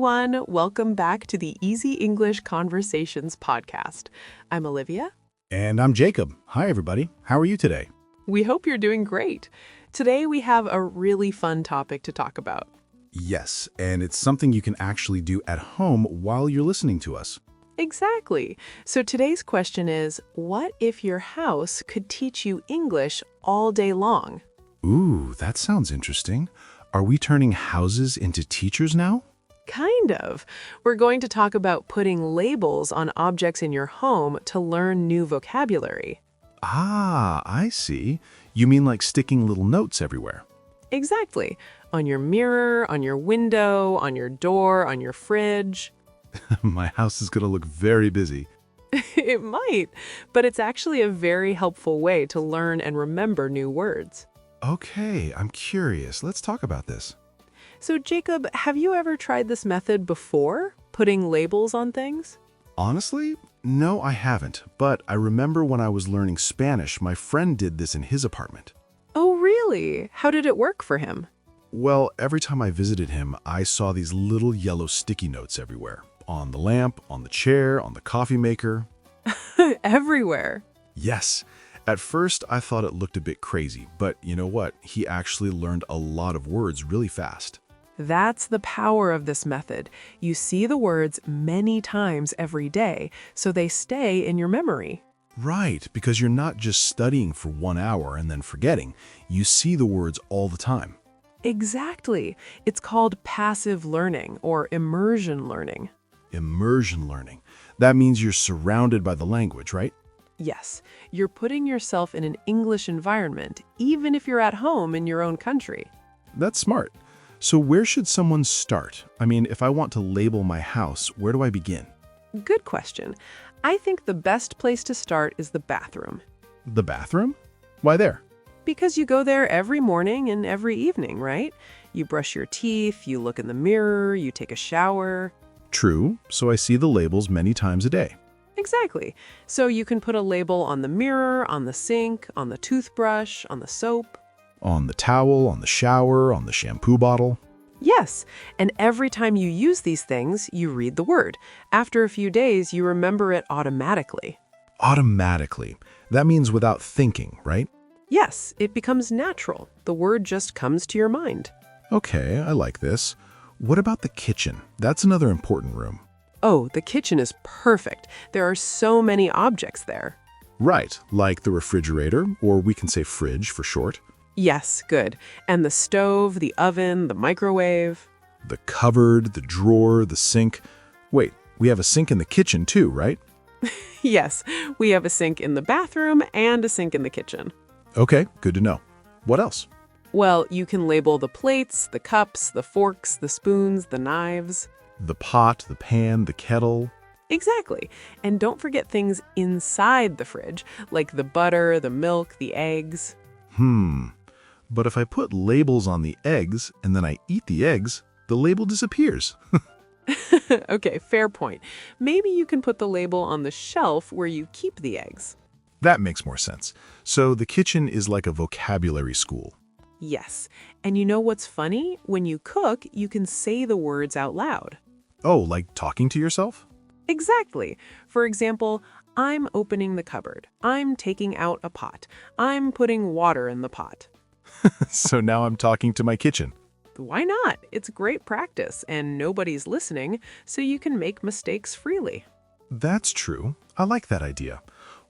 everyone. Welcome back to the Easy English Conversations podcast. I'm Olivia. And I'm Jacob. Hi, everybody. How are you today? We hope you're doing great. Today we have a really fun topic to talk about. Yes, and it's something you can actually do at home while you're listening to us. Exactly. So today's question is, what if your house could teach you English all day long? Ooh, that sounds interesting. Are we turning houses into teachers now? Kind of. We're going to talk about putting labels on objects in your home to learn new vocabulary. Ah, I see. You mean like sticking little notes everywhere? Exactly. On your mirror, on your window, on your door, on your fridge. My house is going to look very busy. It might, but it's actually a very helpful way to learn and remember new words. Okay, I'm curious. Let's talk about this. So, Jacob, have you ever tried this method before, putting labels on things? Honestly, no, I haven't. But I remember when I was learning Spanish, my friend did this in his apartment. Oh, really? How did it work for him? Well, every time I visited him, I saw these little yellow sticky notes everywhere. On the lamp, on the chair, on the coffee maker. Everywhere. Yes. At first, I thought it looked a bit crazy, but you know what? He actually learned a lot of words really fast. That's the power of this method. You see the words many times every day, so they stay in your memory. Right, because you're not just studying for 1 hour and then forgetting. You see the words all the time. Exactly. It's called passive learning or immersion learning. Immersion learning. That means you're surrounded by the language, right? Yes, you're putting yourself in an English environment, even if you're at home in your own country. That's smart. So where should someone start? I mean, if I want to label my house, where do I begin? Good question. I think the best place to start is the bathroom. The bathroom? Why there? Because you go there every morning and every evening, right? You brush your teeth, you look in the mirror, you take a shower. True, so I see the labels many times a day. Exactly. So you can put a label on the mirror, on the sink, on the toothbrush, on the soap. On the towel, on the shower, on the shampoo bottle. Yes, and every time you use these things, you read the word. After a few days, you remember it automatically. Automatically. That means without thinking, right? Yes, it becomes natural. The word just comes to your mind. Okay, I like this. What about the kitchen? That's another important room. Oh, the kitchen is perfect. There are so many objects there. Right, like the refrigerator, or we can say fridge for short. Yes, good. And the stove, the oven, the microwave. The cupboard, the drawer, the sink. Wait, we have a sink in the kitchen too, right? Yes, we have a sink in the bathroom and a sink in the kitchen. Okay, good to know. What else? Well, you can label the plates, the cups, the forks, the spoons, the knives. The pot, the pan, the kettle. Exactly. And don't forget things inside the fridge, like the butter, the milk, the eggs. But if I put labels on the eggs and then I eat the eggs, the label disappears. Okay, fair point. Maybe you can put the label on the shelf where you keep the eggs. That makes more sense. So the kitchen is like a vocabulary school. Yes. And you know what's funny? When you cook, you can say the words out loud. Oh, like talking to yourself? Exactly. For example, I'm opening the cupboard. I'm taking out a pot. I'm putting water in the pot. So now I'm talking to my kitchen. Why not? It's great practice and nobody's listening, so you can make mistakes freely. That's true. I like that idea.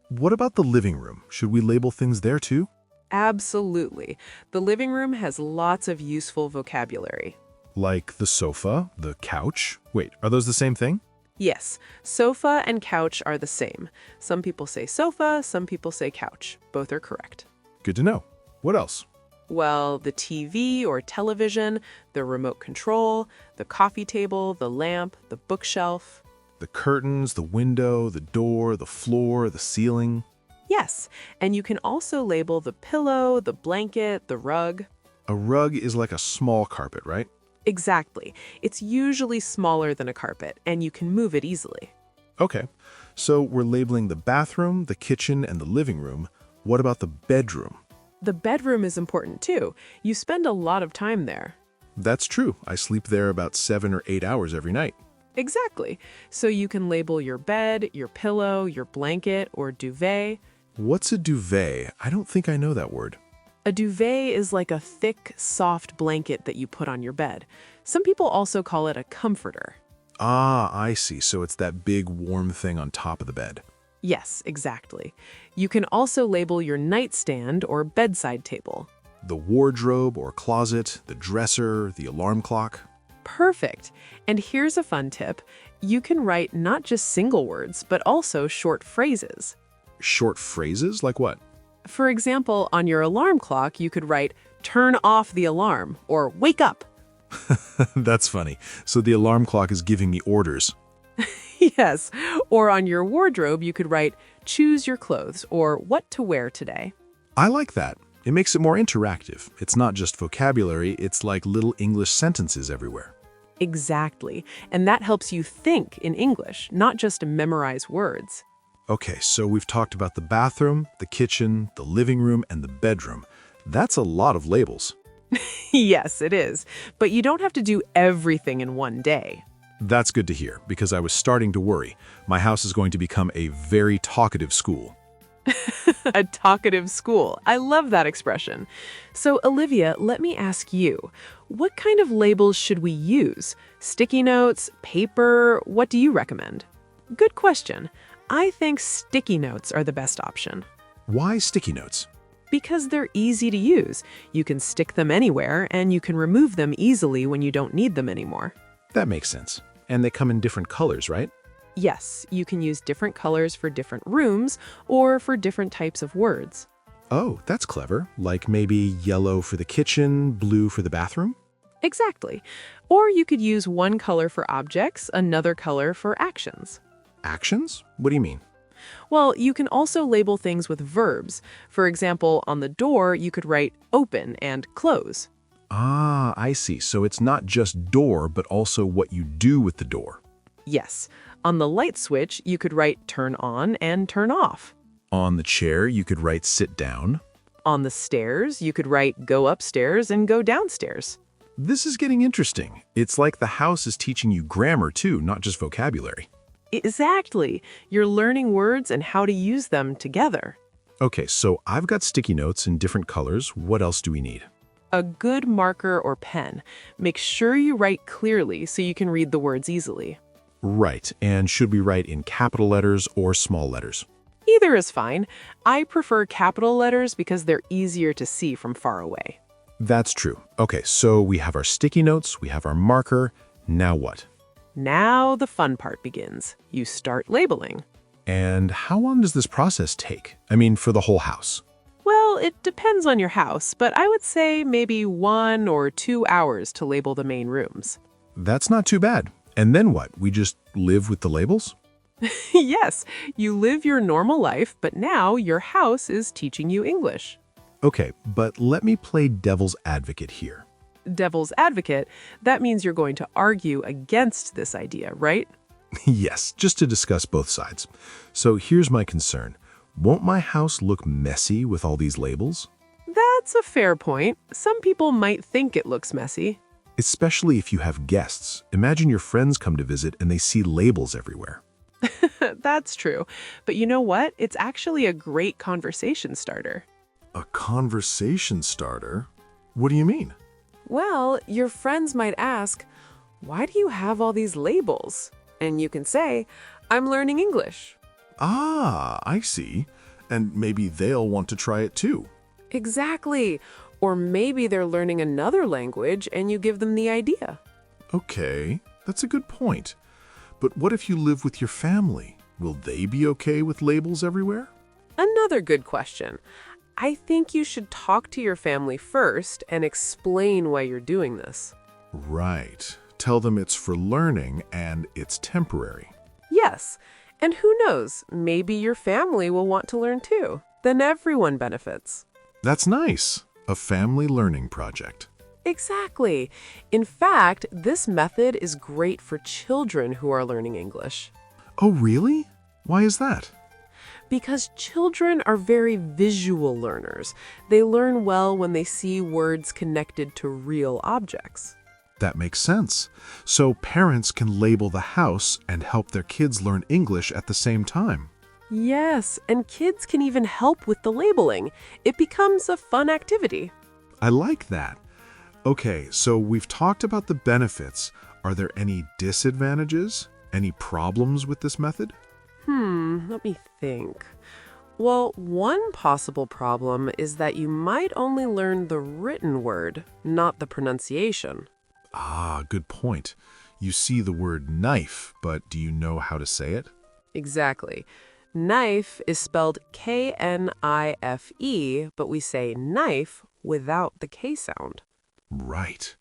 What about the living room? Should we label things there too? Absolutely. The living room has lots of useful vocabulary. Like the sofa, the couch. Wait, are those the same thing? Yes, sofa and couch are the same. Some people say sofa, some people say couch. Both are correct. Good to know. What else? Well, the TV or television, the remote control, the coffee table, the lamp, the bookshelf. The curtains, the window, the door, the floor, the ceiling. Yes, and you can also label the pillow, the blanket, the rug. A rug is like a small carpet, right? Exactly. It's usually smaller than a carpet, and you can move it easily. Okay, so we're labeling the bathroom, the kitchen, and the living room. What about the bedroom? The bedroom is important too. You spend a lot of time there. That's true. I sleep there about 7 or 8 hours every night. Exactly. So you can label your bed, your pillow, your blanket, or duvet. What's a duvet? I don't think I know that word. A duvet is like a thick, soft blanket that you put on your bed. Some people also call it a comforter. Ah, I see. So it's that big warm thing on top of the bed. Yes, exactly. You can also label your nightstand or bedside table. The wardrobe or closet, the dresser, the alarm clock. Perfect. And here's a fun tip. You can write not just single words, but also short phrases. Short phrases? Like what? For example, on your alarm clock, you could write, "Turn off the alarm," or "Wake up." That's funny. So the alarm clock is giving me orders. Yes. Or on your wardrobe, you could write, "Choose your clothes," or "What to wear today." I like that. It makes it more interactive. It's not just vocabulary, it's like little English sentences everywhere. Exactly. And that helps you think in English, not just memorize words. Okay, so we've talked about the bathroom, the kitchen, the living room, and the bedroom. That's a lot of labels. Yes, it is. But you don't have to do everything in one day. That's good to hear, because I was starting to worry. My house is going to become a very talkative school. A talkative school. I love that expression. So, Olivia, let me ask you, what kind of labels should we use? Sticky notes, paper, what do you recommend? Good question. I think sticky notes are the best option. Why sticky notes? Because they're easy to use. You can stick them anywhere, and you can remove them easily when you don't need them anymore. That makes sense. And they come in different colors, right? Yes, you can use different colors for different rooms or for different types of words. Oh, that's clever. Like maybe yellow for the kitchen, blue for the bathroom? Exactly. Or you could use one color for objects, another color for actions. Actions? What do you mean? Well, you can also label things with verbs. For example, on the door, you could write open and close. Ah, I see. So it's not just door, but also what you do with the door. Yes. On the light switch, you could write turn on and turn off. On the chair, you could write sit down. On the stairs, you could write go upstairs and go downstairs. This is getting interesting. It's like the house is teaching you grammar too, not just vocabulary. Exactly. You're learning words and how to use them together. Okay, so I've got sticky notes in different colors. What else do we need? A good marker or pen. Make sure you write clearly so you can read the words easily. Right, and should we write in capital letters or small letters? Either is fine. I prefer capital letters because they're easier to see from far away. That's true. Okay, so we have our sticky notes, we have our marker. Now what? Now the fun part begins. You start labeling. And how long does this process take? I mean, for the whole house. Well, it depends on your house, but I would say maybe 1 or 2 hours to label the main rooms. That's not too bad. And then what? We just live with the labels? Yes, you live your normal life, but now your house is teaching you English. Okay, but let me play devil's advocate here. Devil's advocate, that means you're going to argue against this idea, right? Yes, just to discuss both sides. So here's my concern. Won't my house look messy with all these labels? That's a fair point. Some people might think it looks messy. Especially if you have guests. Imagine your friends come to visit and they see labels everywhere. That's true. But you know what? It's actually a great conversation starter. A conversation starter? What do you mean? Well, your friends might ask, "Why do you have all these labels?" And you can say, "I'm learning English." Ah, I see. And maybe they'll want to try it too. Exactly. Or maybe they're learning another language and you give them the idea. Okay, that's a good point. But what if you live with your family? Will they be okay with labels everywhere? Another good question. I think you should talk to your family first and explain why you're doing this. Right. Tell them it's for learning and it's temporary. Yes. And who knows, maybe your family will want to learn too. Then everyone benefits. That's nice. A family learning project. Exactly. In fact, this method is great for children who are learning English. Oh, really? Why is that? Because children are very visual learners. They learn well when they see words connected to real objects. That makes sense. So parents can label the house and help their kids learn English at the same time. Yes, and kids can even help with the labeling. It becomes a fun activity. I like that. Okay, so we've talked about the benefits. Are there any disadvantages? Any problems with this method? Let me think. Well, one possible problem is that you might only learn the written word, not the pronunciation. Ah, good point. You see the word knife, but do you know how to say it? Exactly. Knife is spelled K-N-I-F-E, but we say knife without the K sound. Right.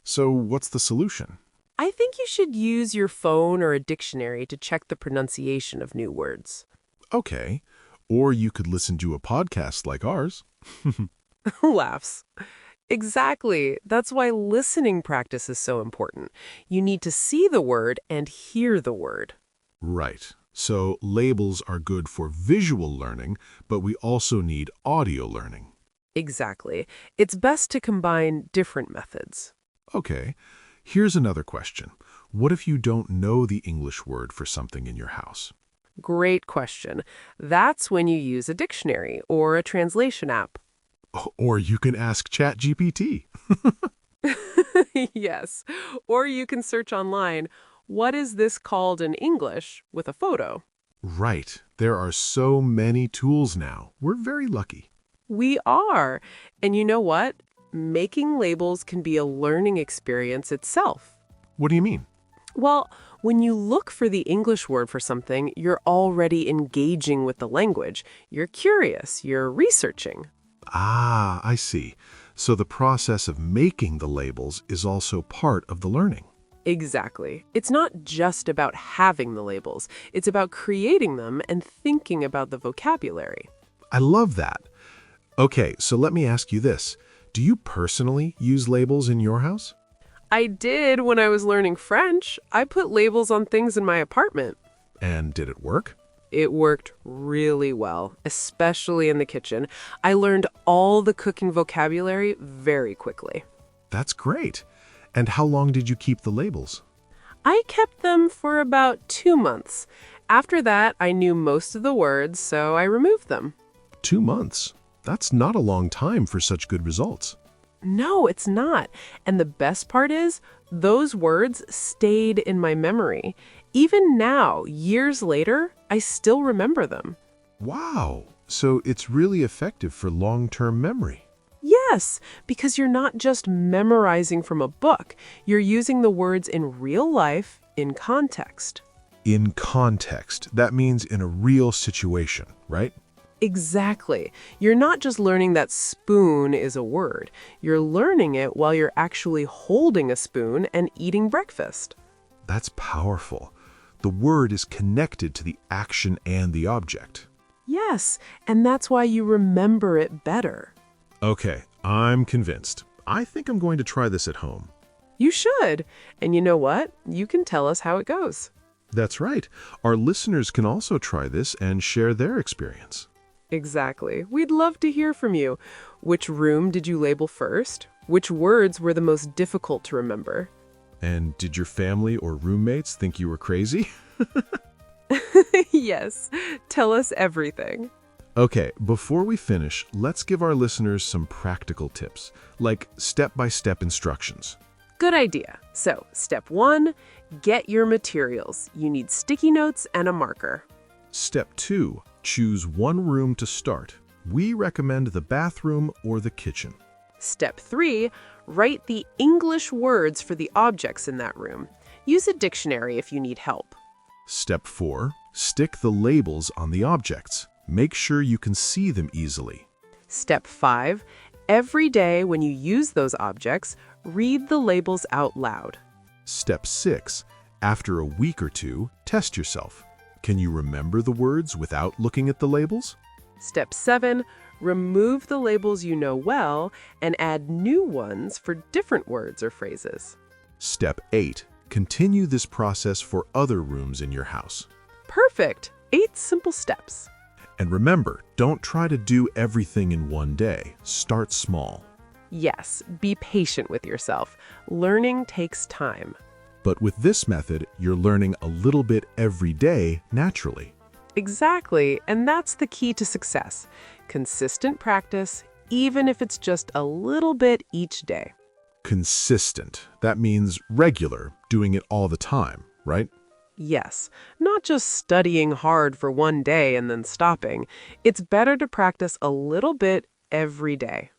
So what's the solution? I think you should use your phone or a dictionary to check the pronunciation of new words. Okay. Or you could listen to a podcast like ours. Laughs. Exactly. That's why listening practice is so important. You need to see the word and hear the word. Right. So labels are good for visual learning, but we also need audio learning. Exactly. It's best to combine different methods. Okay. Here's another question. What if you don't know the English word for something in your house? Great question. That's when you use a dictionary or a translation app. Or you can ask ChatGPT. Yes. Or you can search online, what is this called in English, with a photo. Right. There are so many tools now. We're very lucky. We are. And you know what? Making labels can be a learning experience itself. What do you mean? Well, when you look for the English word for something, you're already engaging with the language. You're curious. You're researching. Ah, I see. So the process of making the labels is also part of the learning. Exactly. It's not just about having the labels. It's about creating them and thinking about the vocabulary. I love that. Okay, so let me ask you this. Do you personally use labels in your house? I did when I was learning French. I put labels on things in my apartment. And did it work? It worked really well, especially in the kitchen. I learned all the cooking vocabulary very quickly. That's great. And how long did you keep the labels? I kept them for about 2 months. After that, I knew most of the words, so I removed them. 2 months. That's not a long time for such good results. No, it's not. And the best part is, those words stayed in my memory. Even now, years later, I still remember them. Wow. So it's really effective for long-term memory. Yes, because you're not just memorizing from a book. You're using the words in real life, in context. In context. That means in a real situation, right? Exactly. You're not just learning that spoon is a word. You're learning it while you're actually holding a spoon and eating breakfast. That's powerful. The word is connected to the action and the object. Yes, and that's why you remember it better. Okay, I'm convinced. I think I'm going to try this at home. You should. And you know what? You can tell us how it goes. That's right. Our listeners can also try this and share their experience. Exactly. We'd love to hear from you. Which room did you label first? Which words were the most difficult to remember? And did your family or roommates think you were crazy? Yes. Tell us everything. Okay, before we finish, let's give our listeners some practical tips, like step-by-step instructions. Good idea. So, step 1, get your materials. You need sticky notes and a marker. Step 2, choose one room to start. We recommend the bathroom or the kitchen. Step 3, write the English words for the objects in that room. Use a dictionary if you need help. Step 4, stick the labels on the objects. Make sure you can see them easily. Step 5, every day when you use those objects, read the labels out loud. Step 6, after a week or two, test yourself. Can you remember the words without looking at the labels? Step 7, remove the labels you know well and add new ones for different words or phrases. Step 8, continue this process for other rooms in your house. Perfect! 8 simple steps. And remember, don't try to do everything in one day. Start small. Yes, be patient with yourself. Learning takes time. But with this method, you're learning a little bit every day naturally. Exactly, and that's the key to success. Consistent practice, even if it's just a little bit each day. Consistent. That means regular, doing it all the time, right? Yes, not just studying hard for one day and then stopping. It's better to practice a little bit every day.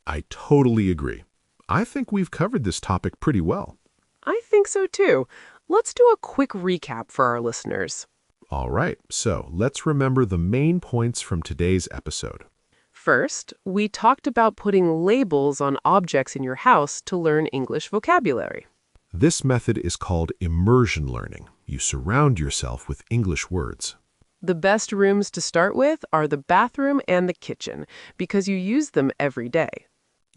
I totally agree. I think we've covered this topic pretty well. I think so too. Let's do a quick recap for our listeners. All right, so let's remember the main points from today's episode. First, we talked about putting labels on objects in your house to learn English vocabulary. This method is called immersion learning. You surround yourself with English words. The best rooms to start with are the bathroom and the kitchen because you use them every day.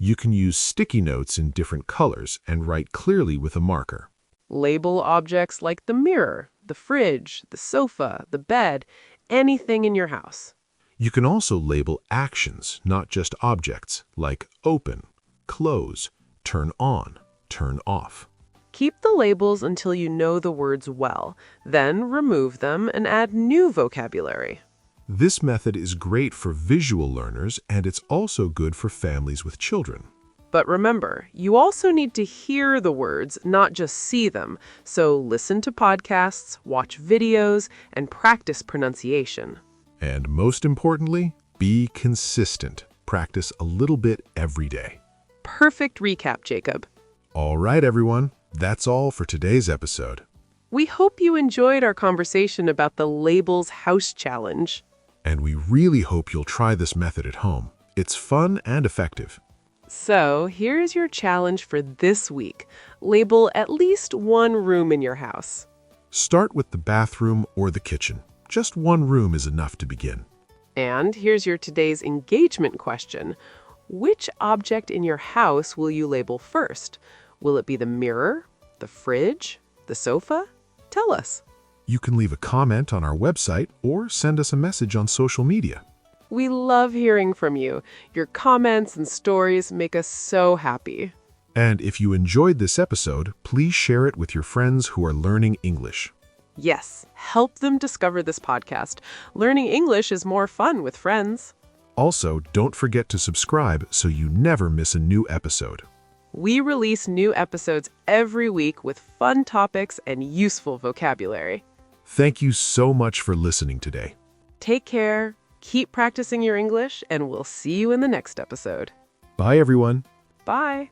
You can use sticky notes in different colors and write clearly with a marker. Label objects like the mirror, the fridge, the sofa, the bed, anything in your house. You can also label actions, not just objects, like open, close, turn on, turn off. Keep the labels until you know the words well, then remove them and add new vocabulary. This method is great for visual learners, and it's also good for families with children. But remember, you also need to hear the words, not just see them. So listen to podcasts, watch videos, and practice pronunciation. And most importantly, be consistent. Practice a little bit every day. Perfect recap, Jacob. All right, everyone. That's all for today's episode. We hope you enjoyed our conversation about the Labels House Challenge. And we really hope you'll try this method at home. It's fun and effective. So here's your challenge for this week. Label at least one room in your house. Start with the bathroom or the kitchen. Just one room is enough to begin. And here's your today's engagement question. Which object in your house will you label first? Will it be the mirror, the fridge, the sofa? Tell us. You can leave a comment on our website or send us a message on social media. We love hearing from you. Your comments and stories make us so happy. And if you enjoyed this episode, please share it with your friends who are learning English. Yes, help them discover this podcast. Learning English is more fun with friends. Also, don't forget to subscribe so you never miss a new episode. We release new episodes every week with fun topics and useful vocabulary. Thank you so much for listening today. Take care, keep practicing your English, and we'll see you in the next episode. Bye, everyone. Bye.